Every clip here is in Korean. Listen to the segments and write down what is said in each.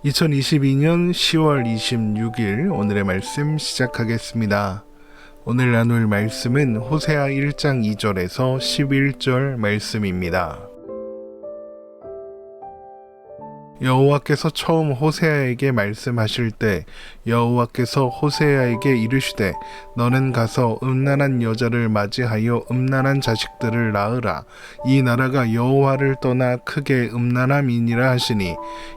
2022년 10월 26일 오늘의 말씀 시작하겠습니다. 오늘 나눌 말씀은 호세아 1장 2절에서 11절 말씀입니다. 여호와께서 처음 호세아에게 말씀하실 때 여호와께서 호세아에게 이르시되 너는 가서 음란한 여자를 맞이하여 음란한 자식들을 낳으라. 이 나라가 여호와를 떠나 크게 음란함이니라 하시니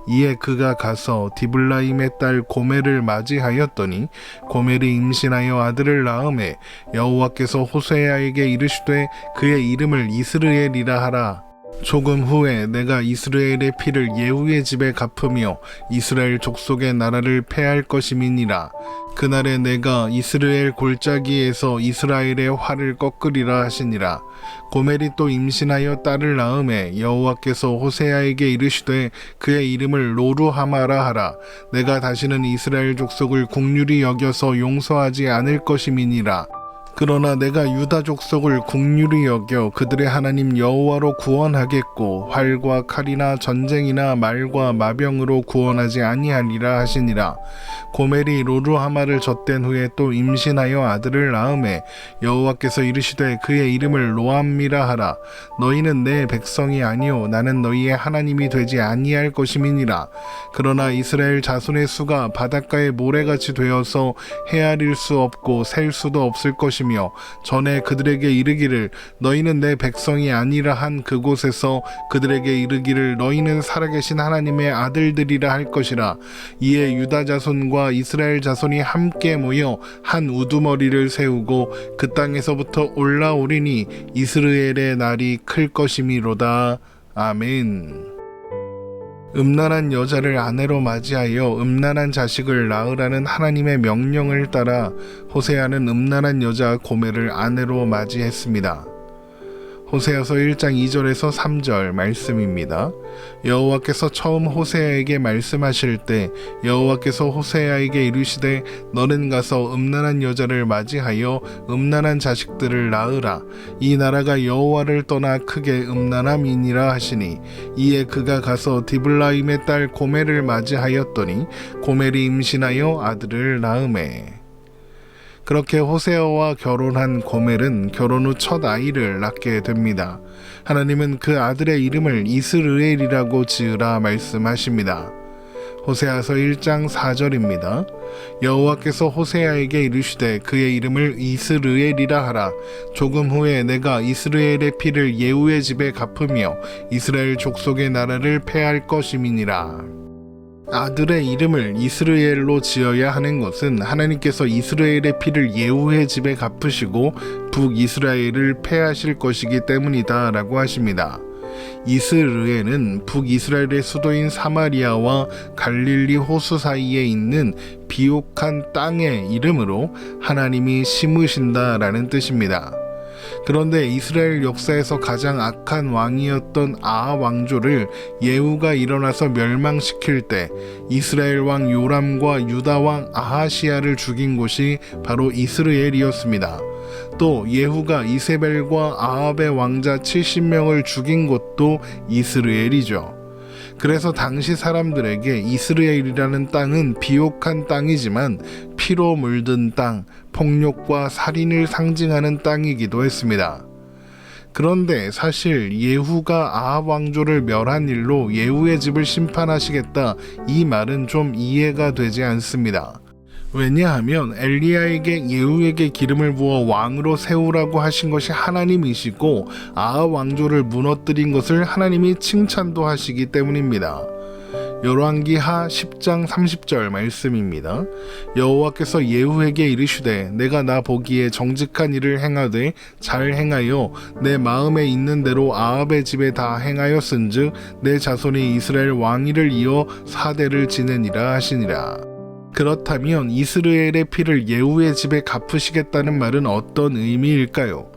이에 그가 가서 디블라임의 딸 고멜을 맞이하였더니 고멜이 임신하여 아들을 낳음에 여호와께서 호세아에게 이르시되 그의 이름을 이스르엘이라 하라. 조금 후에 내가 이스라엘의 피를 예후의 집에 갚으며 이스라엘 족속의 나라를 패할 것임이니라. 그날에 내가 이스라엘 골짜기에서 이스라엘의 활을 꺾으리라 하시니라. 고멜이 또 임신하여 딸을 낳음에 여호와께서 호세아에게 이르시되 그의 이름을 로루하마라 하라. 내가 다시는 이스라엘 족속을 국률이 여겨서 용서하지 않을 것임이니라. 그러나 내가 유다 족속을 국률이 여겨 그들의 하나님 여호와로 구원하겠고 활과 칼이나 전쟁이나 말과 마병으로 구원하지 아니하리라 하시니라. 고멜이 로루하마를 젖된 후에 또 임신하여 아들을 낳음에 여호와께서 이르시되 그의 이름을 로암미라 하라. 너희는 내 백성이 아니요 나는 너희의 하나님이 되지 아니할 것임이니라. 그러나 이스라엘 자손의 수가 바닷가의 모래같이 되어서 헤아릴 수 없고 셀 수도 없을 것이며 전에 그들에게 이르기를 너희는 내 백성이 아니라 한 그곳에서 그들에게 이르기를 너희는 살아계신 하나님의 아들들이라 할 것이라. 이에 유다 자손과 이스라엘 자손이 함께 모여 한 우두머리를 세우고 그 땅에서부터 올라오리니 이스라엘의 날이 클 것이미로다. 아멘. 음란한 여자를 아내로 맞이하여 음란한 자식을 낳으라는 하나님의 명령을 따라 호세아는 음란한 여자 고멜을 아내로 맞이했습니다. 호세아서 1장 2절에서 3절 말씀입니다. 여호와께서 처음 호세아에게 말씀하실 때 여호와께서 호세아에게 이르시되 너는 가서 음란한 여자를 맞이하여 음란한 자식들을 낳으라. 이 나라가 여호와를 떠나 크게 음란함이니라 하시니 이에 그가 가서 디블라임의 딸 고멜을 맞이하였더니 고멜이 임신하여 아들을 낳음에 그렇게 호세아와 결혼한 고멜은 결혼 후 첫 아이를 낳게 됩니다. 하나님은 그 아들의 이름을 이스르엘이라고 지으라 말씀하십니다. 호세아서 1장 4절입니다. 여호와께서 호세아에게 이르시되 그의 이름을 이스르엘이라 하라. 조금 후에 내가 이스라엘의 피를 예후의 집에 갚으며 이스라엘 족속의 나라를 패할 것임이니라. 아들의 이름을 이스르엘로 지어야 하는 것은 하나님께서 이스라엘의 피를 예후의 집에 갚으시고 북이스라엘을 패하실 것이기 때문이다 라고 하십니다. 이스르엘은 북이스라엘의 수도인 사마리아와 갈릴리 호수 사이에 있는 비옥한 땅의 이름으로 하나님이 심으신다 라는 뜻입니다. 그런데 이스라엘 역사에서 가장 악한 왕이었던 아합 왕조를 예후가 일어나서 멸망시킬 때 이스라엘 왕 요람과 유다 왕 아하시야를 죽인 곳이 바로 이스르엘이었습니다. 또 예후가 이세벨과 아합의 왕자 70명을 죽인 곳도 이스르엘이죠. 그래서 당시 사람들에게 이스라엘이라는 땅은 비옥한 땅이지만 피로 물든 땅, 폭력과 살인을 상징하는 땅이기도 했습니다. 그런데 사실 예후가 아합 왕조를 멸한 일로 예후의 집을 심판하시겠다, 이 말은 좀 이해가 되지 않습니다. 왜냐하면 엘리야에게 예후에게 기름을 부어 왕으로 세우라고 하신 것이 하나님이시고 아합 왕조를 무너뜨린 것을 하나님이 칭찬도 하시기 때문입니다. 열왕기하 10장 30절 말씀입니다. 여호와께서 예후에게 이르시되 내가 나 보기에 정직한 일을 행하되 잘 행하여 내 마음에 있는 대로 아합의 집에 다 행하였은즉 내 자손이 이스라엘 왕위를 이어 4대를 지내니라 하시니라. 그렇다면 이스라엘의 피를 예후의 집에 갚으시겠다는 말은 어떤 의미일까요?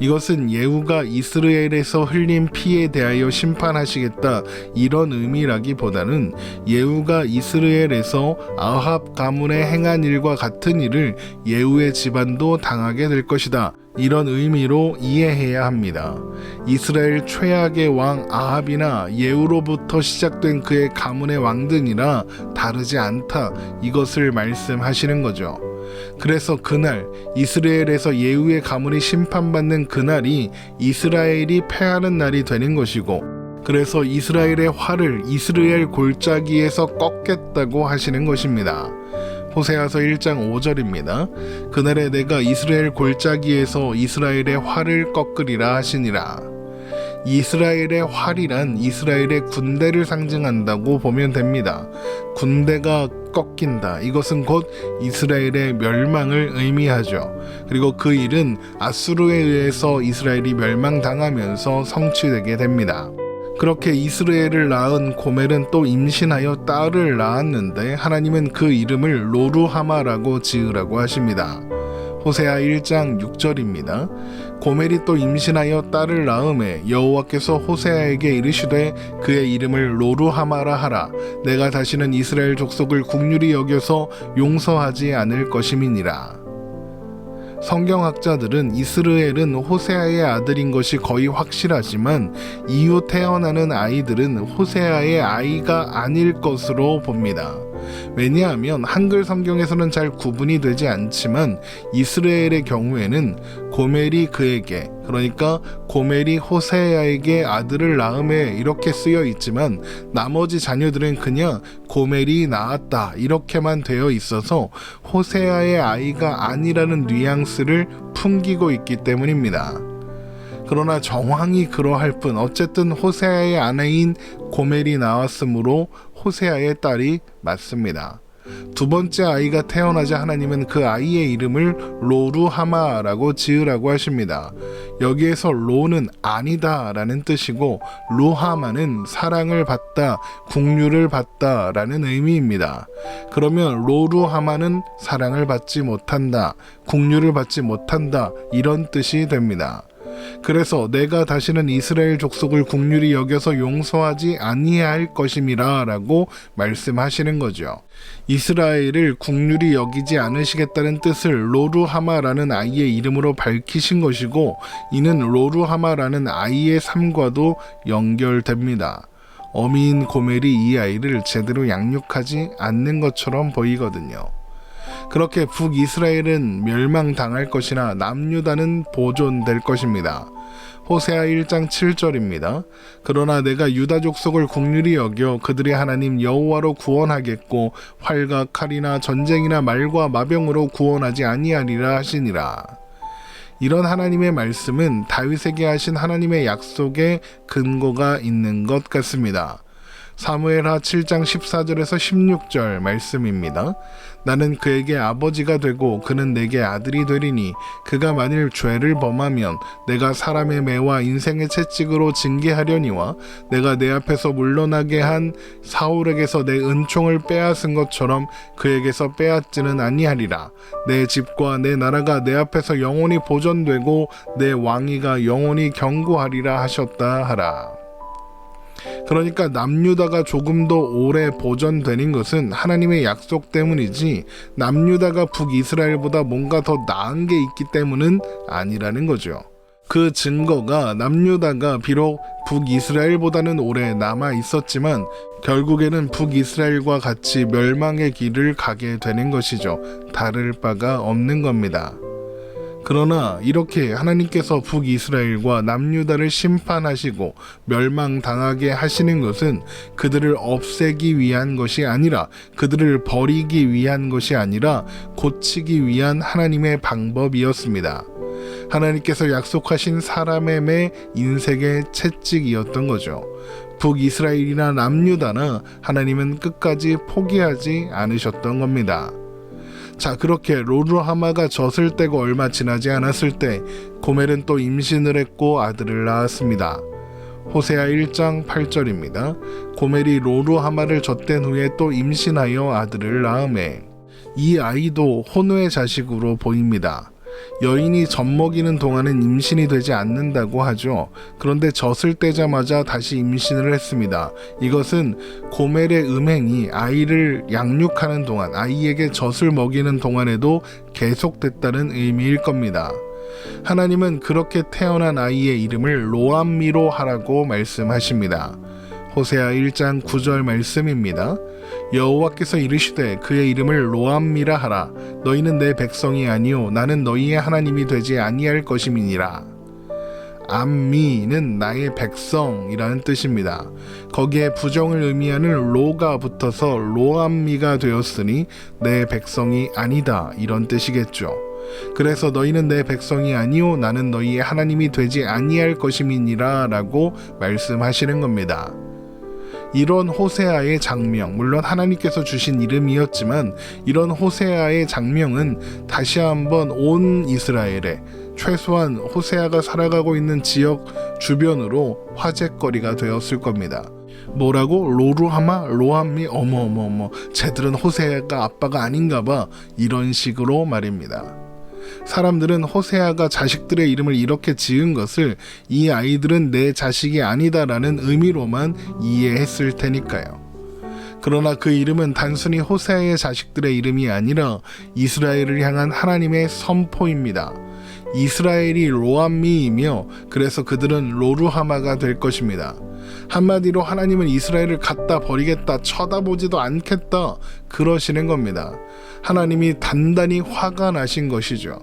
이것은 예후가 이스라엘에서 흘린 피에 대하여 심판하시겠다, 이런 의미라기보다는 예후가 이스라엘에서 아합 가문에 행한 일과 같은 일을 예후의 집안도 당하게 될 것이다, 이런 의미로 이해해야 합니다. 이스라엘 최악의 왕 아합이나 예후로부터 시작된 그의 가문의 왕들이나 다르지 않다, 이것을 말씀하시는 거죠. 그래서 그날 이스라엘에서 예후의 가문이 심판받는 그날이 이스라엘이 패하는 날이 되는 것이고, 그래서 이스라엘의 활을 이스라엘 골짜기에서 꺾겠다고 하시는 것입니다. 호세아서 1장 5절입니다. 그날에 내가 이스라엘 골짜기에서 이스라엘의 활을 꺾으리라 하시니라. 이스라엘의 활이란 이스라엘의 군대를 상징한다고 보면 됩니다. 군대가 꺾인다. 이것은 곧 이스라엘의 멸망을 의미하죠. 그리고 그 일은 아수르에 의해서 이스라엘이 멸망당하면서 성취되게 됩니다. 그렇게 이스라엘을 낳은 고멜은 또 임신하여 딸을 낳았는데 하나님은 그 이름을 로루하마라고 지으라고 하십니다. 호세아 1장 6절입니다. 고멜이 또 임신하여 딸을 낳음에 여호와께서 호세아에게 이르시되 그의 이름을 로루하마라 하라. 내가 다시는 이스라엘 족속을 국률이 여겨서 용서하지 않을 것임이니라. 성경학자들은 이스라엘은 호세아의 아들인 것이 거의 확실하지만 이후 태어나는 아이들은 호세아의 아이가 아닐 것으로 봅니다. 왜냐하면 한글 성경에서는 잘 구분이 되지 않지만 이스라엘의 경우에는 고멜이 그에게, 그러니까 고멜이 호세아에게 아들을 낳음에 이렇게 쓰여 있지만 나머지 자녀들은 그냥 고멜이 낳았다 이렇게만 되어 있어서 호세아의 아이가 아니라는 뉘앙스를 풍기고 있기 때문입니다. 그러나 정황이 그러할 뿐 어쨌든 호세아의 아내인 고멜이 나왔으므로 호세아의 딸이 맞습니다. 두 번째 아이가 태어나자 하나님은 그 아이의 이름을 로루하마라고 지으라고 하십니다. 여기에서 로는 아니다 라는 뜻이고 루하마는 사랑을 받다, 국류를 받다 라는 의미입니다. 그러면 로루하마는 사랑을 받지 못한다, 국류를 받지 못한다 이런 뜻이 됩니다. 그래서 내가 다시는 이스라엘 족속을 국률이 여겨서 용서하지 아니할 것임이라 라고 말씀하시는 거죠. 이스라엘을 국률이 여기지 않으시겠다는 뜻을 로루하마라는 아이의 이름으로 밝히신 것이고, 이는 로루하마라는 아이의 삶과도 연결됩니다. 어미인 고멜이 이 아이를 제대로 양육하지 않는 것처럼 보이거든요. 그렇게 북이스라엘은 멸망당할 것이나 남유다는 보존될 것입니다. 호세아 1장 7절입니다. 그러나 내가 유다 족속을 국률이 여겨 그들의 하나님 여호와로 구원하겠고 활과 칼이나 전쟁이나 말과 마병으로 구원하지 아니하리라 하시니라. 이런 하나님의 말씀은 다윗에게 하신 하나님의 약속에 근거가 있는 것 같습니다. 사무엘하 7장 14절에서 16절 말씀입니다. 나는 그에게 아버지가 되고 그는 내게 아들이 되리니 그가 만일 죄를 범하면 내가 사람의 매와 인생의 채찍으로 징계하려니와 내가 내 앞에서 물러나게 한 사울에게서 내 은총을 빼앗은 것처럼 그에게서 빼앗지는 아니하리라. 내 집과 내 나라가 내 앞에서 영원히 보존되고 내 왕위가 영원히 견고하리라 하셨다 하라. 그러니까 남유다가 조금 더 오래 보존되는 것은 하나님의 약속 때문이지 남유다가 북이스라엘보다 뭔가 더 나은 게 있기 때문은 아니라는 거죠. 그 증거가 남유다가 비록 북이스라엘보다는 오래 남아 있었지만 결국에는 북이스라엘과 같이 멸망의 길을 가게 되는 것이죠. 다를 바가 없는 겁니다. 그러나 이렇게 하나님께서 북이스라엘과 남유다를 심판하시고 멸망당하게 하시는 것은 그들을 없애기 위한 것이 아니라, 그들을 버리기 위한 것이 아니라 고치기 위한 하나님의 방법이었습니다. 하나님께서 약속하신 사람의 매 인생의 채찍이었던 거죠. 북이스라엘이나 남유다나 하나님은 끝까지 포기하지 않으셨던 겁니다. 자, 그렇게 로루하마가 젖을 떼고 얼마 지나지 않았을 때 고멜은 또 임신을 했고 아들을 낳았습니다. 호세아 1장 8절입니다. 고멜이 로루하마를 젖댄 후에 또 임신하여 아들을 낳음에 이 아이도 혼우의 자식으로 보입니다. 여인이 젖 먹이는 동안은 임신이 되지 않는다고 하죠. 그런데 젖을 떼자마자 다시 임신을 했습니다. 이것은 고멜의 음행이 아이를 양육하는 동안, 아이에게 젖을 먹이는 동안에도 계속됐다는 의미일 겁니다. 하나님은 그렇게 태어난 아이의 이름을 로암미로 하라고 말씀하십니다. 호세아 1장 9절 말씀입니다. 여호와께서 이르시되 그의 이름을 로암미라 하라. 너희는 내 백성이 아니요 나는 너희의 하나님이 되지 아니할 것임이니라. 암미는 나의 백성이라는 뜻입니다. 거기에 부정을 의미하는 로가 붙어서 로암미가 되었으니 내 백성이 아니다 이런 뜻이겠죠. 그래서 너희는 내 백성이 아니요 나는 너희의 하나님이 되지 아니할 것임이니라 라고 말씀하시는 겁니다. 이런 호세아의 장명, 물론 하나님께서 주신 이름이었지만 이런 호세아의 장명은 다시 한번 온 이스라엘에 최소한 호세아가 살아가고 있는 지역 주변으로 화제거리가 되었을 겁니다. 뭐라고? 로루하마? 로암미? 어머 쟤들은 호세아가 아빠가 아닌가봐 이런 식으로 말입니다. 사람들은 호세아가 자식들의 이름을 이렇게 지은 것을 이 아이들은 내 자식이 아니다라는 의미로만 이해했을 테니까요. 그러나 그 이름은 단순히 호세아의 자식들의 이름이 아니라 이스라엘을 향한 하나님의 선포입니다. 이스라엘이 로암미이며 그래서 그들은 로루하마가 될 것입니다. 한마디로 하나님은 이스라엘을 갖다 버리겠다, 쳐다보지도 않겠다 그러시는 겁니다. 하나님이 단단히 화가 나신 것이죠.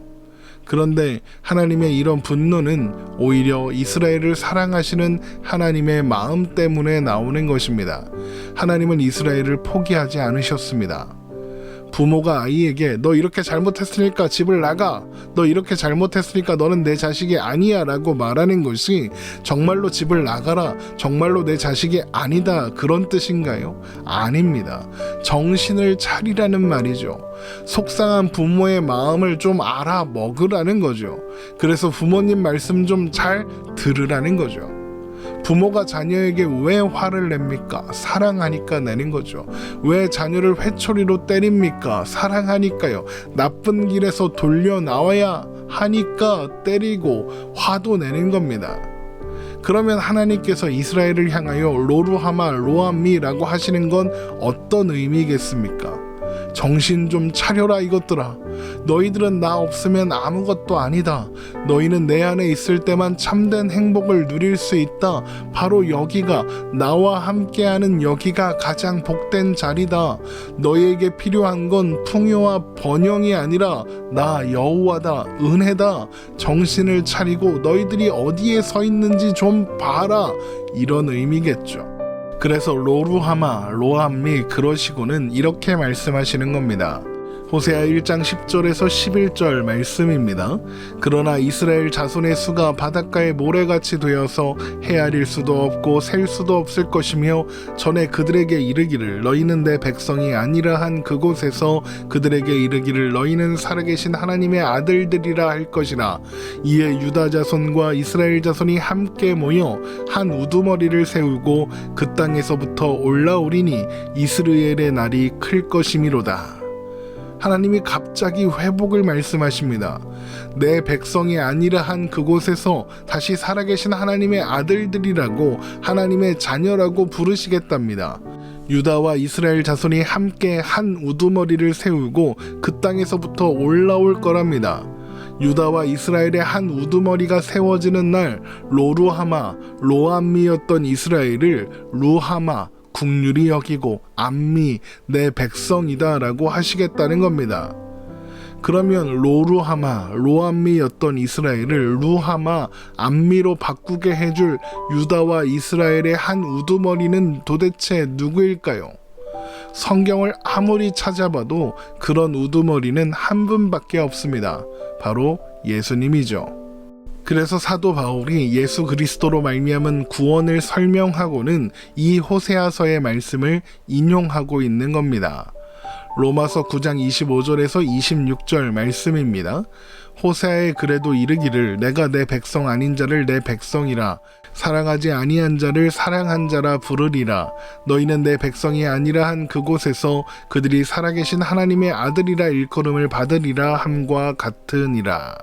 그런데 하나님의 이런 분노는 오히려 이스라엘을 사랑하시는 하나님의 마음 때문에 나오는 것입니다. 하나님은 이스라엘을 포기하지 않으셨습니다. 부모가 아이에게 너 이렇게 잘못했으니까 집을 나가, 너 이렇게 잘못했으니까 너는 내 자식이 아니야 라고 말하는 것이 정말로 집을 나가라, 정말로 내 자식이 아니다 그런 뜻인가요? 아닙니다. 정신을 차리라는 말이죠. 속상한 부모의 마음을 좀 알아먹으라는 거죠. 그래서 부모님 말씀 좀 잘 들으라는 거죠. 부모가 자녀에게 왜 화를 냅니까? 사랑하니까 내는 거죠. 왜 자녀를 회초리로 때립니까? 사랑하니까요. 나쁜 길에서 돌려 나와야 하니까 때리고 화도 내는 겁니다. 그러면 하나님께서 이스라엘을 향하여 로루하마 로암미라고 하시는 건 어떤 의미겠습니까? 정신 좀 차려라 이것들아. 너희들은 나 없으면 아무것도 아니다. 너희는 내 안에 있을 때만 참된 행복을 누릴 수 있다. 바로 여기가, 나와 함께하는 여기가 가장 복된 자리다. 너희에게 필요한 건 풍요와 번영이 아니라 나 여호와다, 은혜다. 정신을 차리고 너희들이 어디에 서 있는지 좀 봐라. 이런 의미겠죠. 그래서 로루하마, 로암미 그러시고는 이렇게 말씀하시는 겁니다. 호세아 1장 10절에서 11절 말씀입니다. 그러나 이스라엘 자손의 수가 바닷가의 모래같이 되어서 헤아릴 수도 없고 셀 수도 없을 것이며 전에 그들에게 이르기를 너희는 내 백성이 아니라 한 그곳에서 그들에게 이르기를 너희는 살아계신 하나님의 아들들이라 할 것이라. 이에 유다 자손과 이스라엘 자손이 함께 모여 한 우두머리를 세우고 그 땅에서부터 올라오리니 이스라엘의 날이 클 것이미로다. 하나님이 갑자기 회복을 말씀하십니다. 내 백성이 아니라 한 그곳에서 다시 살아계신 하나님의 아들들이라고, 하나님의 자녀라고 부르시겠답니다. 유다와 이스라엘 자손이 함께 한 우두머리를 세우고 그 땅에서부터 올라올 거랍니다. 유다와 이스라엘의 한 우두머리가 세워지는 날 로루하마, 로암미였던 이스라엘을 루하마, 국률이 여기고 암미, 내 백성이다 라고 하시겠다는 겁니다. 그러면 로루하마, 로암미였던 이스라엘을 루하마, 암미로 바꾸게 해줄 유다와 이스라엘의 한 우두머리는 도대체 누구일까요? 성경을 아무리 찾아봐도 그런 우두머리는 한 분밖에 없습니다. 바로 예수님이죠. 그래서 사도 바울이 예수 그리스도로 말미암은 구원을 설명하고는 이 호세아서의 말씀을 인용하고 있는 겁니다. 로마서 9장 25절에서 26절 말씀입니다. 호세아의 글에도 이르기를 내가 내 백성 아닌 자를 내 백성이라 사랑하지 아니한 자를 사랑한 자라 부르리라. 너희는 내 백성이 아니라 한 그곳에서 그들이 살아계신 하나님의 아들이라 일컬음을 받으리라 함과 같으니라.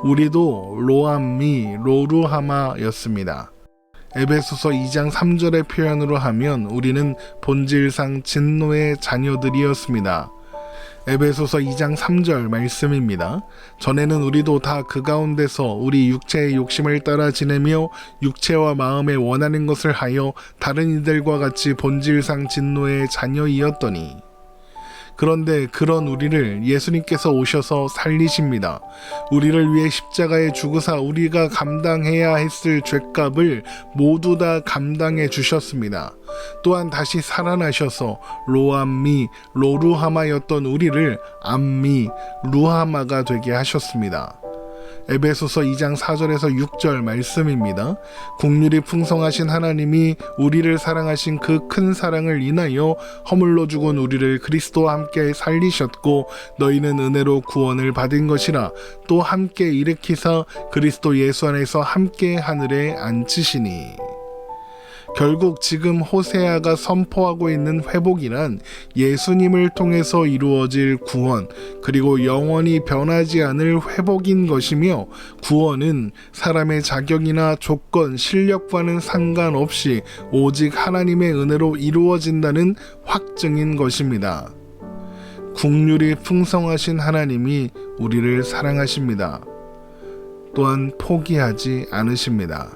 우리도 로암미, 로루하마였습니다. 에베소서 2장 3절의 표현으로 하면 우리는 본질상 진노의 자녀들이었습니다. 에베소서 2장 3절 말씀입니다. 전에는 우리도 다 그 가운데서 우리 육체의 욕심을 따라 지내며 육체와 마음에 원하는 것을 하여 다른 이들과 같이 본질상 진노의 자녀이었더니, 그런데 그런 우리를 예수님께서 오셔서 살리십니다. 우리를 위해 십자가에 죽으사 우리가 감당해야 했을 죄값을 모두 다 감당해 주셨습니다. 또한 다시 살아나셔서 로암미, 로루하마였던 우리를 암미, 루하마가 되게 하셨습니다. 에베소서 2장 4절에서 6절 말씀입니다. 긍휼이 풍성하신 하나님이 우리를 사랑하신 그 큰 사랑을 인하여 허물로 죽은 우리를 그리스도와 함께 살리셨고 너희는 은혜로 구원을 받은 것이라. 또 함께 일으키사 그리스도 예수 안에서 함께 하늘에 앉히시니. 결국 지금 호세아가 선포하고 있는 회복이란 예수님을 통해서 이루어질 구원, 그리고 영원히 변하지 않을 회복인 것이며, 구원은 사람의 자격이나 조건, 실력과는 상관없이 오직 하나님의 은혜로 이루어진다는 확증인 것입니다. 긍휼이 풍성하신 하나님이 우리를 사랑하십니다. 또한 포기하지 않으십니다.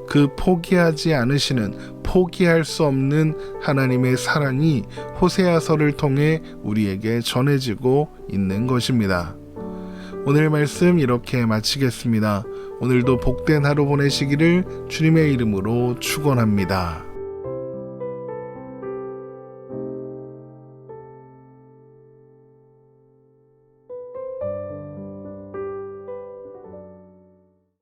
그 포기하지 않으시는, 포기할 수 없는 하나님의 사랑이 호세아서를 통해 우리에게 전해지고 있는 것입니다. 오늘 말씀 이렇게 마치겠습니다. 오늘도 복된 하루 보내시기를 주님의 이름으로 축원합니다.